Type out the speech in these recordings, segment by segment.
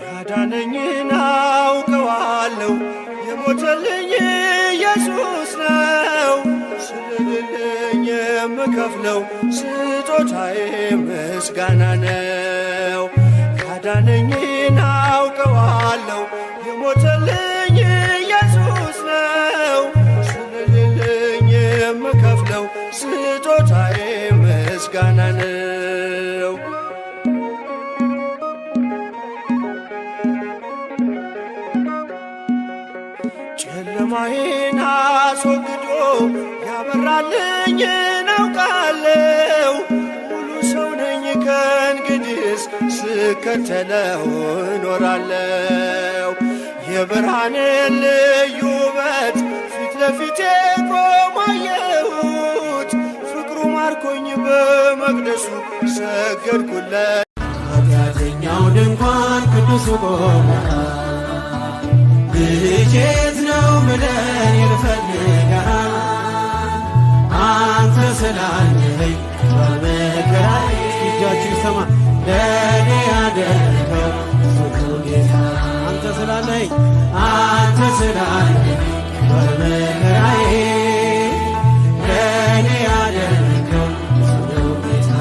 ያዳነኝን አውቀዋለሁ የሞተልኝ ኢየሱስ ነው። ስለሌለኝ የምከፍለው ስጦታዬ ምስጋና ነው። ያዳነኝን አውቀዋለሁ የሞተልኝ ኢየሱስ ነው። ስለሌለኝ የምከፍለው ስጦታዬ ምስጋና ነው። ጨለማዬን አስወግዶ ያበራልኝን አውቃለሁ። ሙሉ ሰው ነኝ ከእንግዲህስ ስከተለው እኖራለሁ። የብርሃንን ልዩ ውበት ፊት ለፊቴ ቆሞ አየሁት። ፍቅሩ ማርኮኝ በመቅደሱ ሰገድኩለት። ኃጢአተኛው ድንኳን ቅዱሱ ቆሞ ልጄት ነው ብለን ይልፈልጋል። አንተ ስላለኸኝ በመከራዬ እጃችን ሰማ ለኔ ያደረገው ፍቅሩ ጌታ። አንተ ስላለኸኝ አንተ ስላለኸኝ በመከራዬ ለኔ ያደረገው ፍቅሩ ጌታ።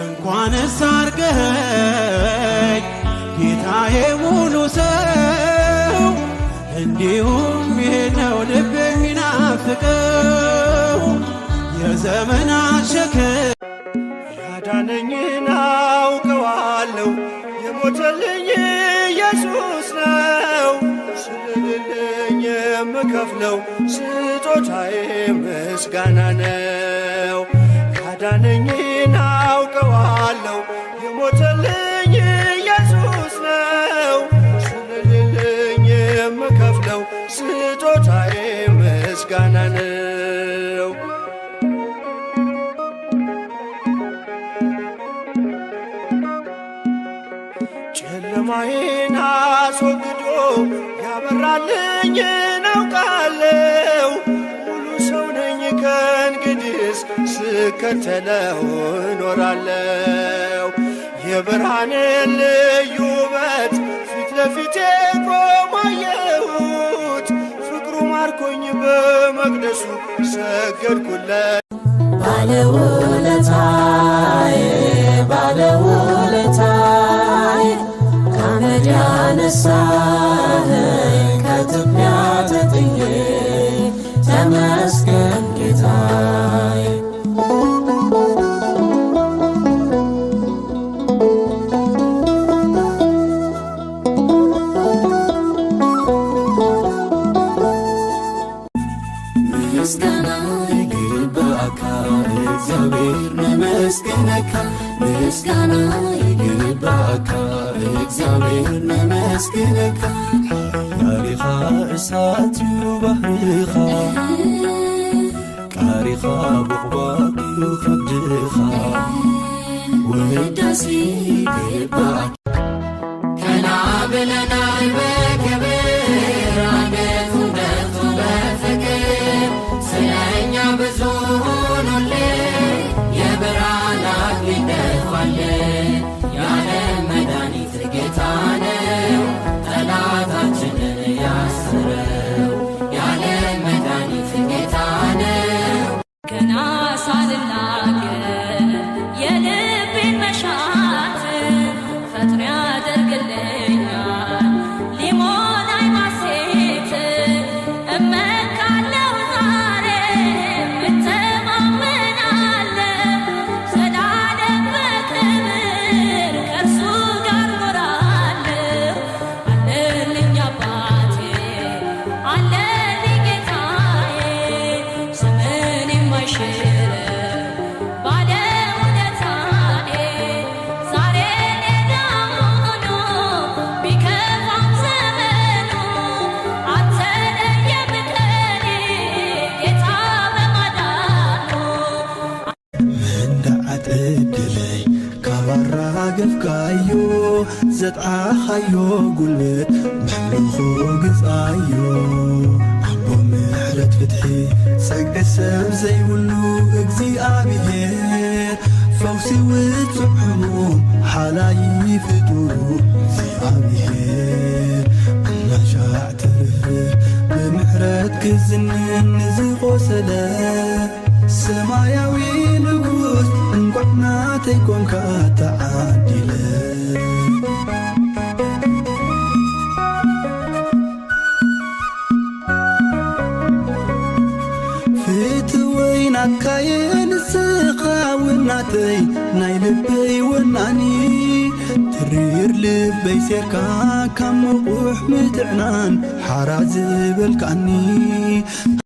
እንኳንስ አርገኸኝ ጌታዬ ሙሉ ሰው፣ እንዲሁም ይህ ነው ልብ የሚናፍቀው የዘመናት ሸክም። ያዳነኝን አውቀዋለሁ የሞተልኝ ኢየሱስ ነው። ስለሌለኝ የምከፍለው ስጦታዬ ምስጋና ነው። ያዳነኝን አውቀዋለሁ የሞተልኝ ኢየሱስ ነው። ስለሌለኝ የምከፍለው ስጦታዬ ምስጋና ነው። ጨለማዬን አስወግዶ ያበራልኝን አውቃለሁ። ሙሉ ሰው ነኝ ከእንግዲህስ ስከተለው እኖራለሁ። የብርሃንን ልዩ ውበት ፊት ለፊቴ ቆሞ አየሁት። ፍቅሩ ማርኮኝ በመቅደሱ ሰገድኩለት። ባለውለታዬ ባለውለታዬ ከአመድ ያነሳኸኝ ከትቢያ ተጥዬ ተመስገን ጌታዬ። ምስጋና ይግባካ እግዚአብሔር ነመስግነካ። ምስጋና ይግባካ እግዚአብሔር ነመስግነካ። ቃሪኻ እሳት እዩ ባህርኻ ቃሪኻ ብቕባቕ እዩ ከብድኻ ውዳሴ ይግባካ። ቀና ብለናል በክብር አንገቱ ደፍቶ በፍቅር ስለኛ ብዙ ሆኖልን የብርሃን አክሊል ደፋልን። የዓለም መድኃኒት ጌታ ነው ጠላታችንን ያስረው። የዓለም መድኃኒት ጌታ ነው። ገና ሳልናገር የልቤን መሻት ፈጥኖ ያደርግልኛል ሊሞት ጸዊካዮ ዘጥዓኻዮ ጉልበት መሕልኹ ግጻዮ ኣቦ ምሕረት ፍትሒ ጸግዒ ሰብ ዘይብሉ እግዚኣብሔር ፈውሲ ውጹእ ሕሙም ሓላይ ፍጡሩ እግዚኣብሔር እናሻዕ ትርህርህ ብምሕረት ክዝንን ንዝቖሰለ ሰማያዊ ንጉስ እንቋዕና ተይኮንካ ተዓዲለ ፍትወይ ናካየ ንስኻ ውናተይ ናይ ልበይ ወናኒ ትሪር ልበይ ሴርካ ካብ መቑሕ ምትዕናን ሓራ ዝበልካኒ